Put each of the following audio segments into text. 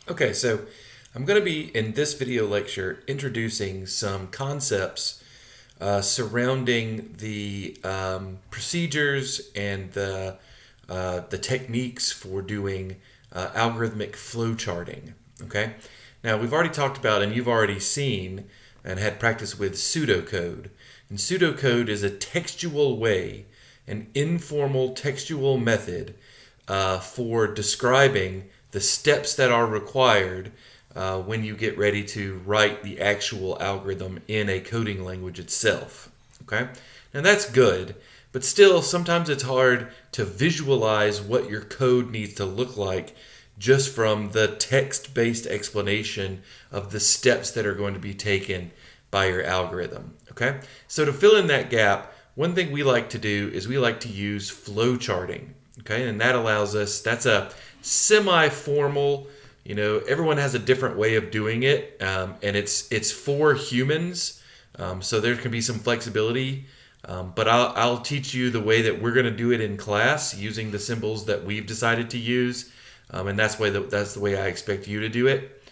Okay, so I'm going to be in this video lecture introducing some concepts surrounding the procedures and the techniques for doing algorithmic flow charting. Okay, now we've already talked about and you've already seen and had practice with pseudocode. And pseudocode is a textual way, an informal textual method for describing the steps that are required when you get ready to write the actual algorithm in a coding language itself. Okay? Now that's good, but still sometimes it's hard to visualize what your code needs to look like just from the text-based explanation of the steps that are going to be taken by your algorithm. Okay? So to fill in that gap, one thing we like to do is we like to use flow charting. Okay, and that allows us, that's a semi-formal, everyone has a different way of doing it, and it's for humans, so there can be some flexibility, but I'll teach you the way that we're going to do it in class using the symbols that we've decided to use, and that's the way I expect you to do it.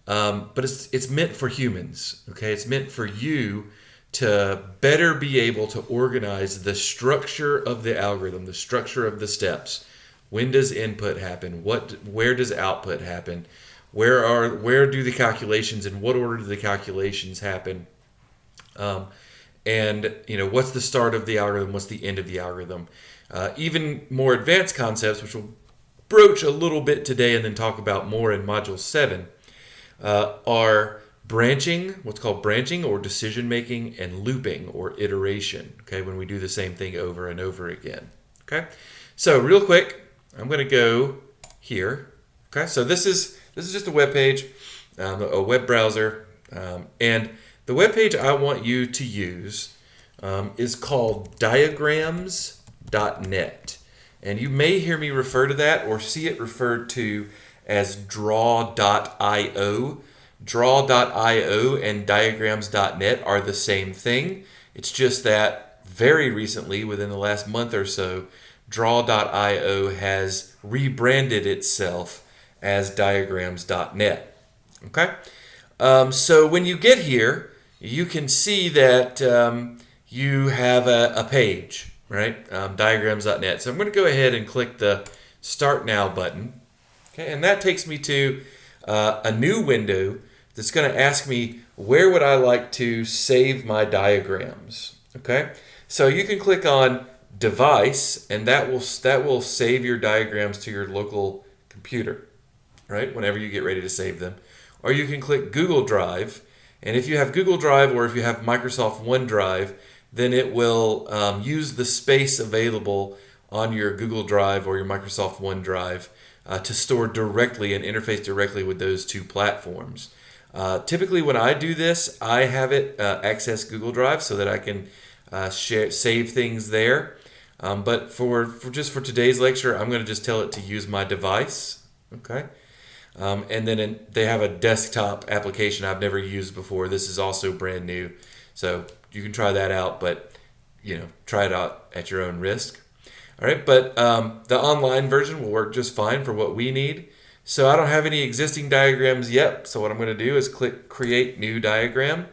But it's meant for humans, okay? It's meant for you to better be able to organize the structure of the algorithm, the structure of the steps. When does input happen? Where does output happen? Where do the calculations, in what order do the calculations happen? And what's the start of the algorithm? What's the end of the algorithm? Even more advanced concepts, which we'll broach a little bit today and then talk about more in Module 7, are branching, what's called branching or decision making, and looping or iteration, okay, when we do the same thing over and over again. Okay, so real quick, I'm going to go here. Okay, so this is just a web page, a web browser, and the web page I want you to use is called diagrams.net, and you may hear me refer to that or see it referred to as draw.io. Draw.io and diagrams.net are the same thing. It's just that very recently, within the last month or so, draw.io has rebranded itself as diagrams.net. Okay? So when you get here, you can see that you have a page, right? Diagrams.net. So I'm going to go ahead and click the Start Now button. Okay, and that takes me to a new window that's going to ask me where would I like to save my diagrams. Okay, so you can click on Device, and that will save your diagrams to your local computer, right? Whenever you get ready to save them, or you can click Google Drive, and if you have Google Drive or if you have Microsoft OneDrive, then it will use the space available on your Google Drive or your Microsoft OneDrive to store directly and interface directly with those two platforms. Typically, when I do this, I have it access Google Drive so that I can save things there. But for today's lecture, I'm going to just tell it to use my device. Okay, and then they have a desktop application I've never used before. This is also brand new, so you can try that out. But try it out at your own risk. All right, but the online version will work just fine for what we need. So I don't have any existing diagrams yet. So what I'm going to do is click Create New Diagram.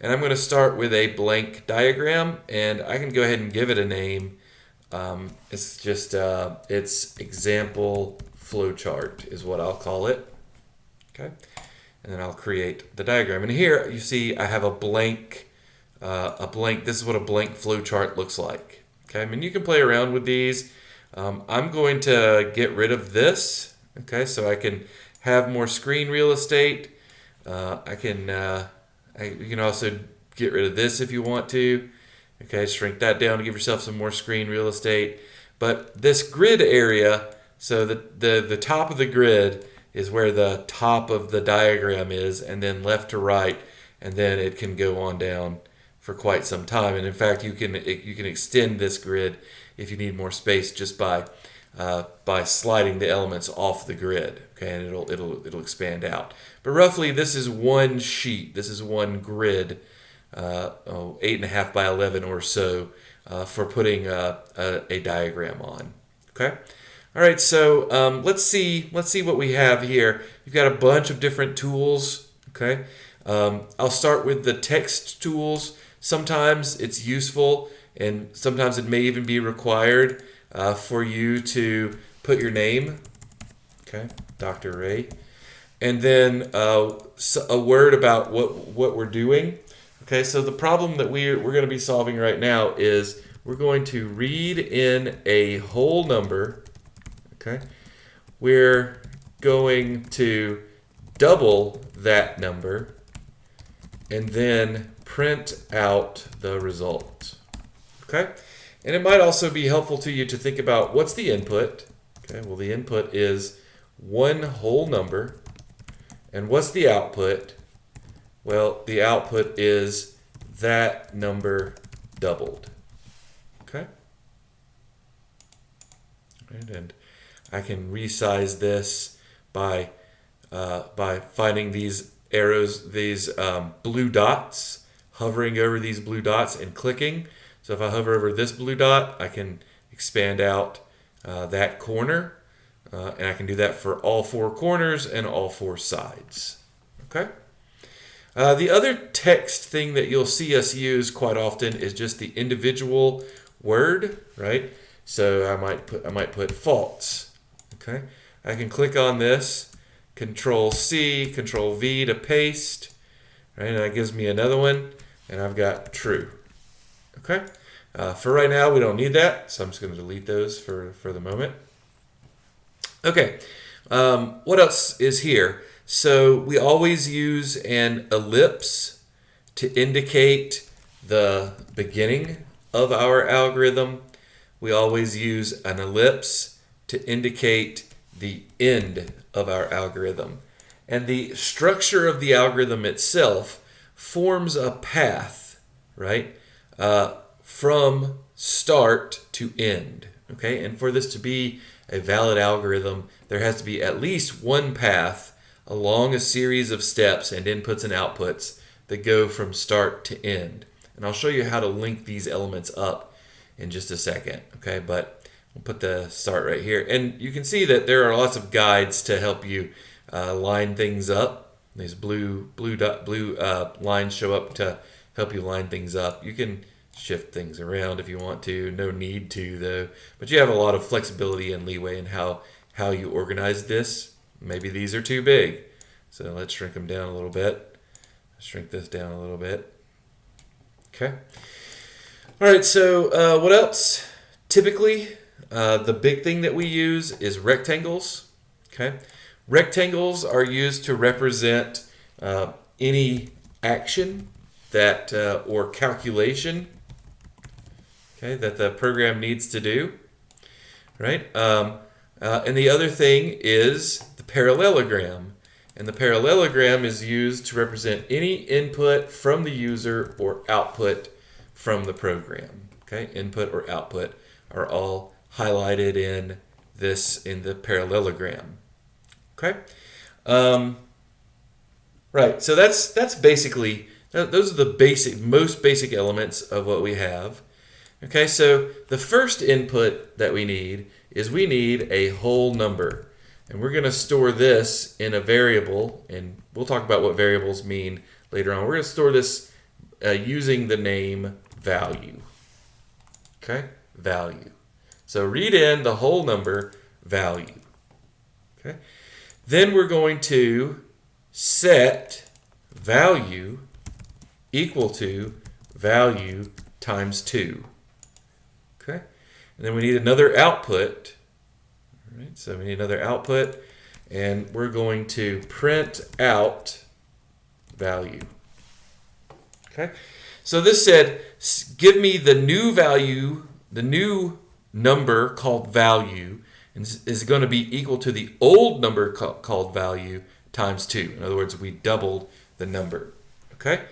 And I'm going to start with a blank diagram. And I can go ahead and give it a name. It's just, it's example flowchart is what I'll call it. Okay. And then I'll create the diagram. And here you see I have a blank, this is what a blank flowchart looks like. Okay, I mean, you can play around with these. I'm going to get rid of this, okay, so I can have more screen real estate. You can also get rid of this if you want to. Okay, shrink that down to give yourself some more screen real estate. But this grid area, so the top of the grid is where the top of the diagram is, and then left to right, and then it can go on down for quite some time. And in fact, you can extend this grid if you need more space just by sliding the elements off the grid. Okay, and it'll expand out. But roughly, this is one sheet. This is one grid, 8.5 by 11 or so, for putting a diagram on. Okay. All right, so let's see what we have here. You've got a bunch of different tools. Okay, I'll start with the text tools. Sometimes it's useful, and sometimes it may even be required for you to put your name. Okay, Dr. Ray, and then a word about what we're doing. Okay, so the problem that we're going to be solving right now is we're going to read in a whole number. Okay, we're going to double that number and then print out the result. Okay, and it might also be helpful to you to think about what's the input. Okay, well, the input is one whole number, and what's the output? Well, the output is that number doubled. Okay, and I can resize this by finding these arrows, these blue dots, hovering over these blue dots and clicking. So if I hover over this blue dot, I can expand out that corner, and I can do that for all four corners and all four sides. Okay. The other text thing that you'll see us use quite often is just the individual word, right? So I might put false. Okay, I can click on this, Control C, Control V to paste, right? And that gives me another one, and I've got true. Okay, for right now we don't need that, so I'm just going to delete those for the moment. Okay, what else is here? So we always use an ellipse to indicate the beginning of our algorithm. We always use an ellipse to indicate the end of our algorithm. And the structure of the algorithm itself forms a path, right, from start to end. Okay, and for this to be a valid algorithm, there has to be at least one path along a series of steps and inputs and outputs that go from start to end. And I'll show you how to link these elements up in just a second, okay? But we'll put the start right here. And you can see that there are lots of guides to help you line things up. These blue lines show up to help you line things up. You can shift things around if you want to. No need to, though. But you have a lot of flexibility and leeway in how you organize this. Maybe these are too big. So let's shrink them down a little bit. Shrink this down a little bit. Okay. All right, so what else? Typically, the big thing that we use is rectangles. Okay. Rectangles are used to represent any action that or calculation, okay, that the program needs to do, right? And the other thing is the parallelogram. And the parallelogram is used to represent any input from the user or output from the program. Okay, input or output are all highlighted in the parallelogram. Okay, right. So that's basically those are the most basic elements of what we have. Okay, so the first input that we need is we need a whole number. And we're going to store this in a variable, and we'll talk about what variables mean later on. We're going to store this using the name value. Okay, value. So read in the whole number value. Okay, then we're going to set value equal to value times 2. Okay, and then we need another output. All right, so we need another output, and we're going to print out value. Okay, so this said, give me the new value, the new number called value, and is going to be equal to the old number called value times 2. In other words, we doubled the number. Okay,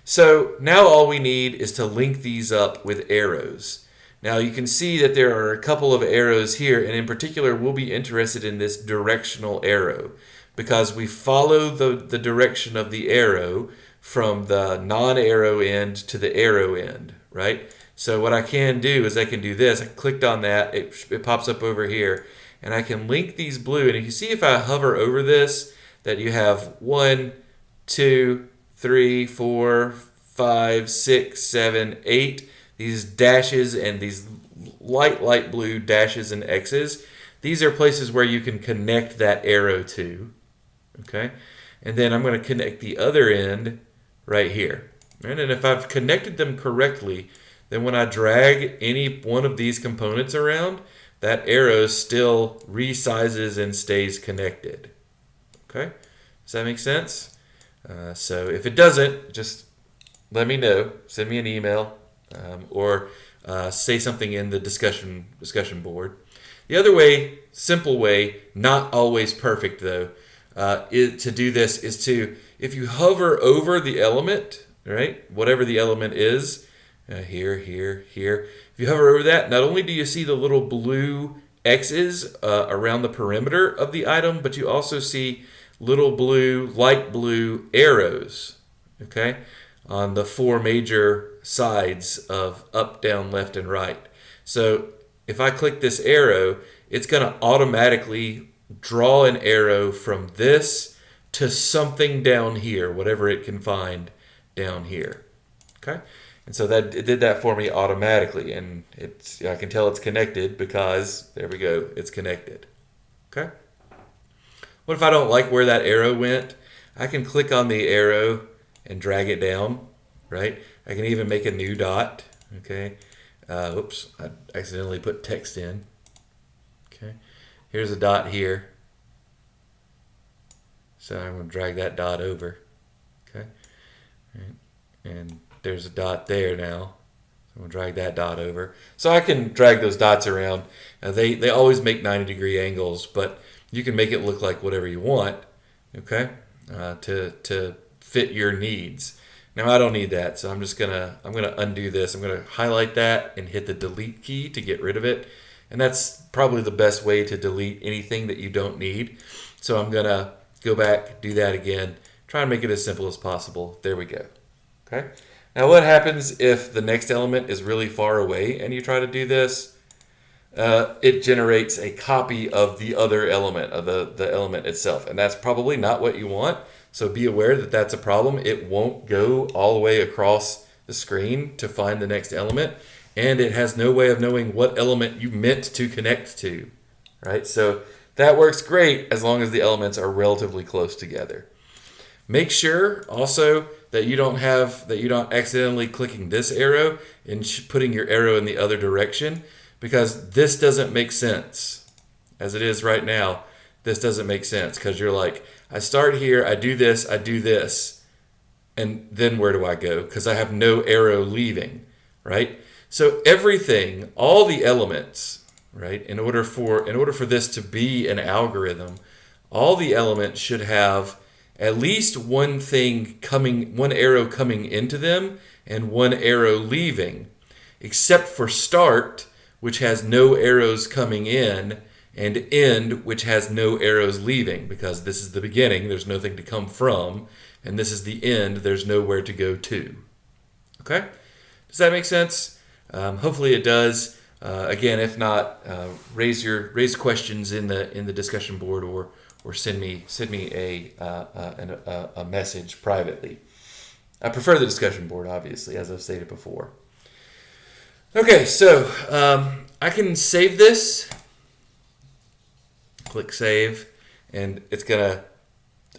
so now all we need is to link these up with arrows. Now you can see that there are a couple of arrows here, and in particular we'll be interested in this directional arrow because we follow the direction of the arrow from the non-arrow end to the arrow end, right? So what I can do is I can do this. I clicked on that, it pops up over here, and I can link these blue. And if you see, if I hover over this, that you have 1, 2, 3, 4, 5, 6, 7, 8, these dashes and these light blue dashes and X's. These are places where you can connect that arrow to. Okay, and then I'm going to connect the other end right here. Right? And if I've connected them correctly, then when I drag any one of these components around, that arrow still resizes and stays connected. Okay, does that make sense? So if it doesn't, just let me know. Send me an email or say something in the discussion board. The other way, simple way, not always perfect though, to do this is to, if you hover over the element, right, whatever the element is, here, if you hover over that, not only do you see the little blue X's around the perimeter of the item, but you also see little blue, light blue arrows, okay, on the 4 major sides of up, down, left, and right. So if I click this arrow, it's going to automatically draw an arrow from this to something down here, whatever it can find down here. Okay, and so that it did that for me automatically, and I can tell it's connected because there we go, it's connected. Okay. What if I don't like where that arrow went? I can click on the arrow and drag it down, right? I can even make a new dot, okay? Oops, I accidentally put text in. Okay, here's a dot here. So I'm going to drag that dot over, okay? Right. And there's a dot there now. So I'm going to drag that dot over. So I can drag those dots around. They always make 90-degree angles, but you can make it look like whatever you want, okay, to fit your needs. Now I don't need that, so I'm gonna undo this. I'm gonna highlight that and hit the delete key to get rid of it, and that's probably the best way to delete anything that you don't need. So I'm gonna go back, do that again, try and make it as simple as possible. There we go. Okay. Now what happens if the next element is really far away and you try to do this? It generates a copy of the other element, of the element itself. And that's probably not what you want. So be aware that that's a problem. It won't go all the way across the screen to find the next element. And it has no way of knowing what element you meant to connect to. Right? So that works great as long as the elements are relatively close together. Make sure also that you don't accidentally clicking this arrow and putting your arrow in the other direction, because this doesn't make sense. As it is right now, this doesn't make sense, because you're like, I start here, I do this, and then where do I go? Because I have no arrow leaving, right? So everything, all the elements, right, in order for this to be an algorithm, all the elements should have at least one arrow coming into them and one arrow leaving, except for start, which has no arrows coming in, and end, which has no arrows leaving, because this is the beginning, there's nothing to come from, and this is the end, there's nowhere to go to. Okay? Does that make sense? Hopefully it does. Again, if not, raise questions in the discussion board, or send me a message privately. I prefer the discussion board, obviously, as I've stated before. Okay, so I can save this. Click save, and it's gonna.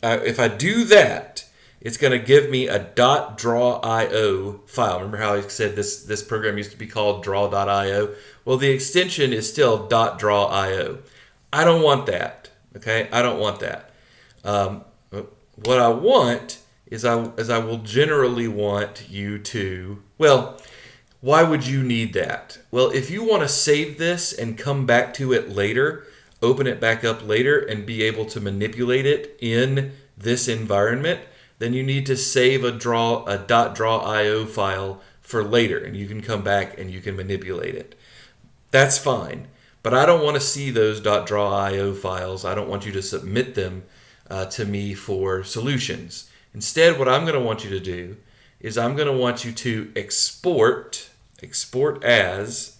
If I do that, it's gonna give me a .draw.io file. Remember how I said this program used to be called draw.io? Well, the extension is still .draw.io. I don't want that. Okay, I don't want that. What I want is I will generally want you to. Well, why would you need that? Well, if you want to save this and come back to it later, open it back up later and be able to manipulate it in this environment, then you need to save a .draw.io file for later, and you can come back and you can manipulate it. That's fine, but I don't want to see those .draw.io files. I don't want you to submit them to me for solutions. Instead, what I'm going to want you to do is I'm going to want you to export as,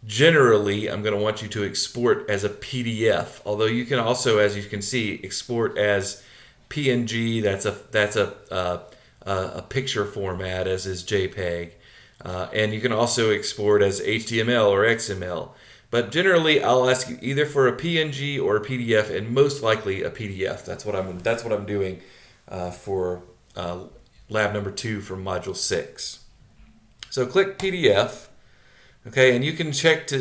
Generally, I'm going to want you to export as a PDF. Although you can also, as you can see, export as PNG. That's a picture format, as is JPEG, and you can also export as HTML or XML. But generally, I'll ask you either for a PNG or a PDF, and most likely a PDF. That's what I'm doing for lab number 2 from module 6. So click PDF. Okay, and you can select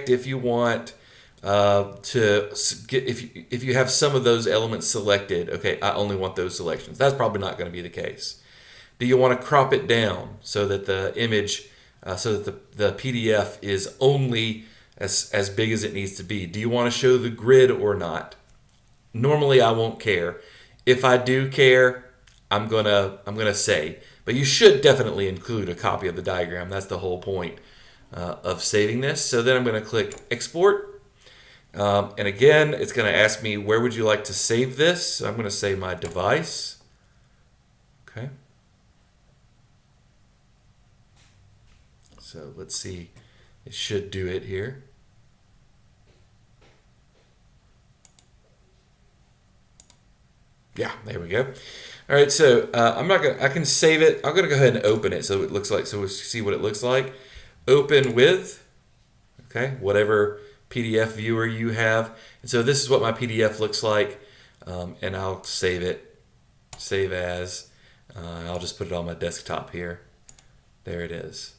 if you want if you have some of those elements selected. Okay, I only want those selections. That's probably not going to be the case. Do you want to crop it down so that the image, so that the PDF is only as big as it needs to be? Do you want to show the grid or not? Normally, I won't care. If I do care, I'm gonna say. But you should definitely include a copy of the diagram. That's the whole point of saving this. So then I'm going to click export. And again, it's going to ask me, where would you like to save this? So I'm going to say my device. Okay. So let's see. It should do it here. Yeah, there we go. All right, so I can save it. I'm going to go ahead and open it so it looks like, so we'll see what it looks like. Open with, okay, whatever PDF viewer you have. And so this is what my PDF looks like, and I'll save it, save as. I'll just put it on my desktop here. There it is.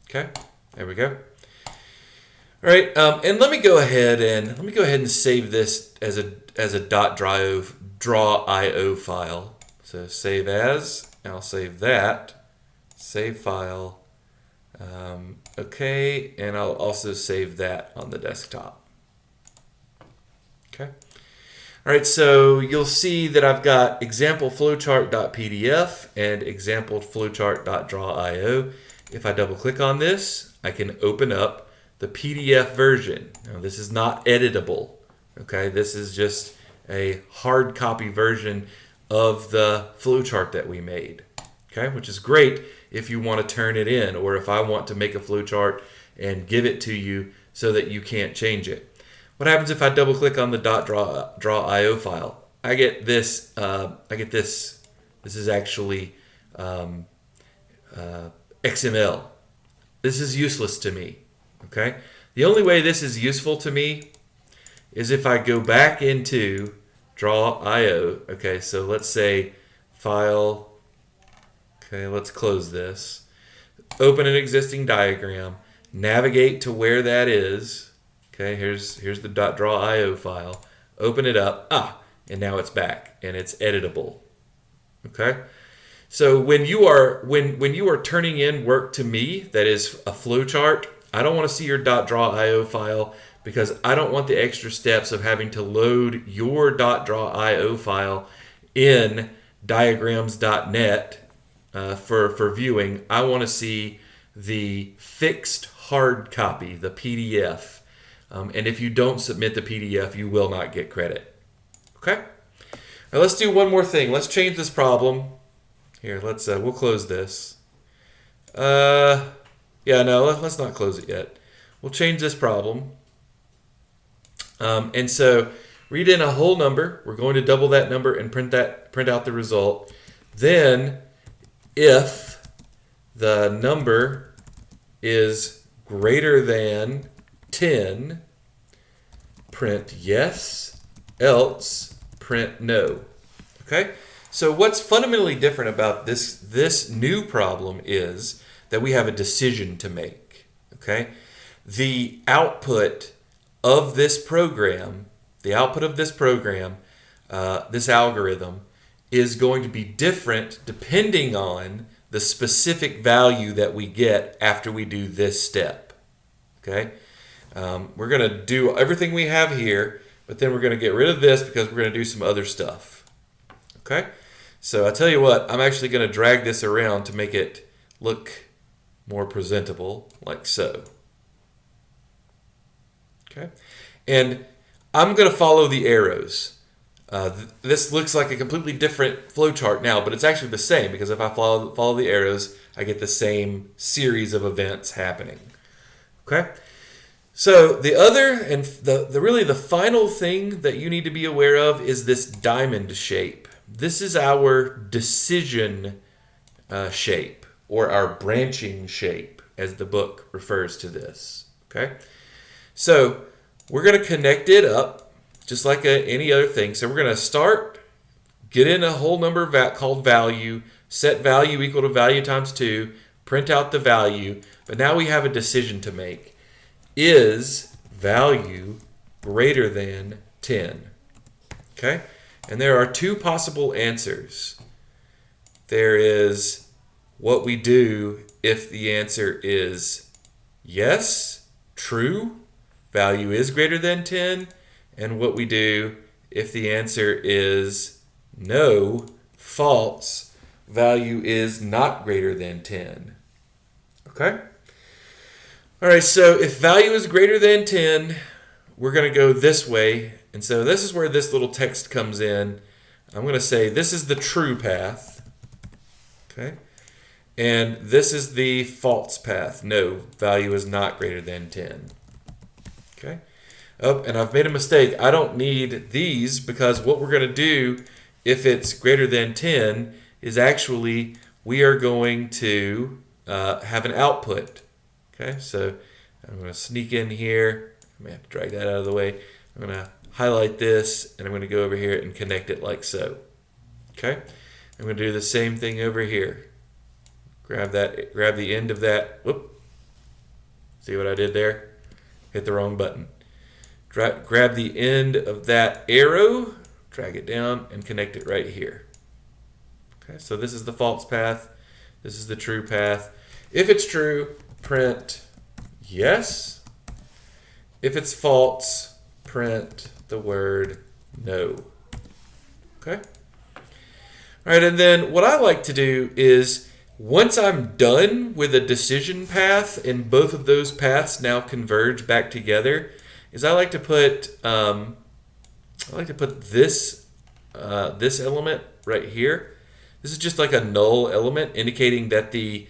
Okay, there we go. All right, and let me go ahead and save this as a .draw.io file. So save as, and I'll save that, save file. Okay, and I'll also save that on the desktop. Okay. All right, so you'll see that I've got example flowchart.pdf and example flowchart.draw.io. If I double click on this, I can open up the PDF version. Now, this is not editable. Okay, this is just a hard copy version of the flowchart that we made. Okay, which is great if you want to turn it in, or if I want to make a flowchart and give it to you so that you can't change it. What happens if I double click on the .draw.io file? I get this. This is actually XML. This is useless to me. Okay. The only way this is useful to me is if I go back into draw.io. Okay. So let's say file. Okay, let's close this. Open an existing diagram. Navigate to where that is. Okay, here's the .draw.io file. Open it up. And now it's back and it's editable. Okay, so when you are turning in work to me that is a flowchart, I don't want to see your .draw.io file because I don't want the extra steps of having to load your .draw.io file in diagrams.net. For viewing. I want to see the fixed hard copy, the PDF. And if you don't submit the PDF, you will not get credit. Okay? Now let's do one more thing. Let's change this problem. Here, we'll close this. Let's not close it yet. We'll change this problem. And so read in a whole number. We're going to double that number and print out the result. Then if the number is greater than 10, print yes, else print no. Okay? So what's fundamentally different about this new problem is that we have a decision to make. Okay? The output of this program, this algorithm, is going to be different depending on the specific value that we get after we do this step. Okay, we're going to do everything we have here, but then we're going to get rid of this because we're going to do some other stuff. Okay, so I tell you what, I'm actually going to drag this around to make it look more presentable, like so. Okay, and I'm going to follow the arrows. This looks like a completely different flowchart now, but it's actually the same because if I follow the arrows, I get the same series of events happening. Okay, So the other and the really the final thing that you need to be aware of is this diamond shape. This is our decision shape, or our branching shape, as the book refers to this. Okay, so we're going to connect it up just like any other thing. So we're going to start, get in a whole number called value, set value equal to value times 2, print out the value. But now we have a decision to make. Is value greater than 10? Okay? And there are two possible answers. There is what we do if the answer is yes, true, value is greater than 10, and what we do if the answer is no, false, value is not greater than 10. Okay? All right, so if value is greater than 10, we're going to go this way. And so this is where this little text comes in. I'm going to say this is the true path. Okay? And this is the false path. No, value is not greater than 10. Okay? Oh, and I've made a mistake. I don't need these, because what we're going to do if it's greater than 10 is actually we are going to have an output. Okay, so I'm going to sneak in here. I'm going to have to drag that out of the way. I'm going to highlight this, and I'm going to go over here and connect it like so. Okay, I'm going to do the same thing over here. Grab the end of that. Whoop. See what I did there? Hit the wrong button. Grab the end of that arrow, drag it down, and connect it right here. Okay, so this is the false path. This is the true path. If it's true, print yes. If it's false, print the word no. Okay? All right, and then what I like to do is once I'm done with a decision path and both of those paths now converge back together, is I like to put this this element right here. This is just like a null element indicating that the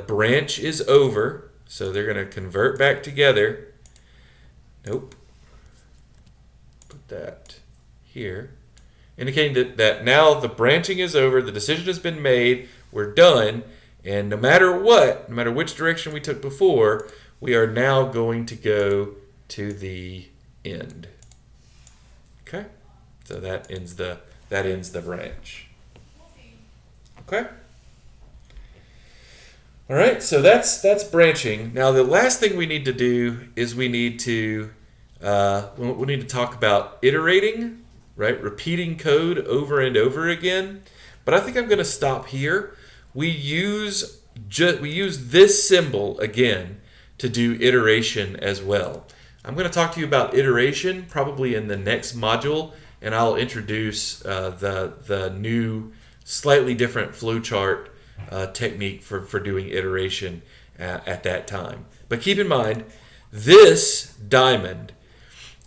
branch is over. So they're going to convert back together. Nope. Put that here. Indicating that now the branching is over, the decision has been made, we're done, and no matter what, no matter which direction we took before, we are now going to go to the end. Okay? So that ends the branch. Okay? All right, so that's branching. Now the last thing we need to do is we need to talk about iterating, right? Repeating code over and over again. But I think I'm going to stop here. We use this symbol again to do iteration as well. I'm going to talk to you about iteration probably in the next module, and I'll introduce the new, slightly different flowchart technique for doing iteration at that time. But keep in mind, this diamond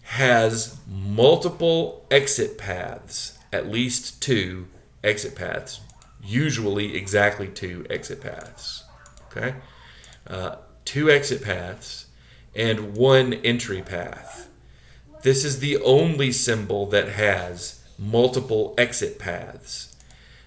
has multiple exit paths, at least 2 exit paths, usually exactly 2 exit paths. Okay, 2 exit paths and 1 entry path. This is the only symbol that has multiple exit paths.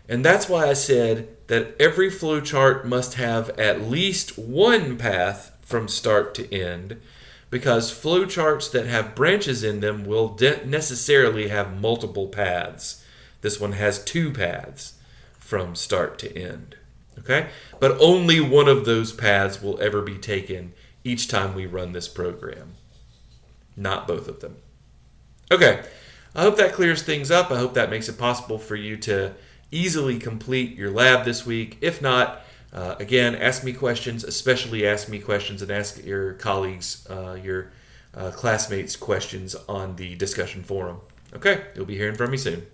And that's why I said that every flowchart must have at least 1 path from start to end, because flowcharts that have branches in them will necessarily have multiple paths. This one has 2 paths from start to end. Okay? But only one of those paths will ever be taken each time we run this program, not both of them. Okay, I hope that clears things up. I hope that makes it possible for you to easily complete your lab this week. If not, again, ask me questions, especially ask me questions and ask your colleagues, your classmates questions on the discussion forum. Okay, you'll be hearing from me soon.